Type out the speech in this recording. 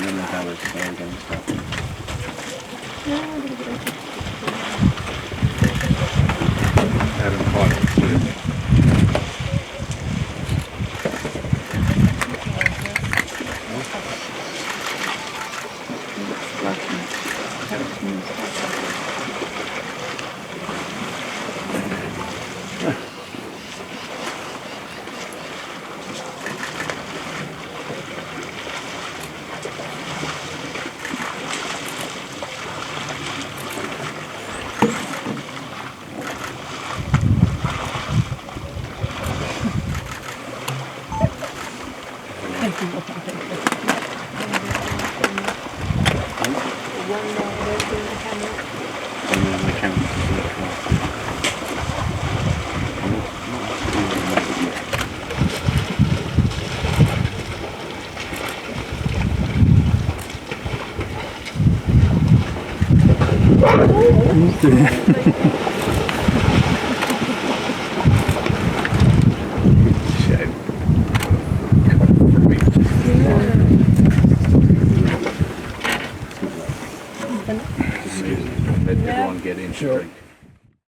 then they have it again. Adam Potter. And then the camera. Let everyone get in to drink.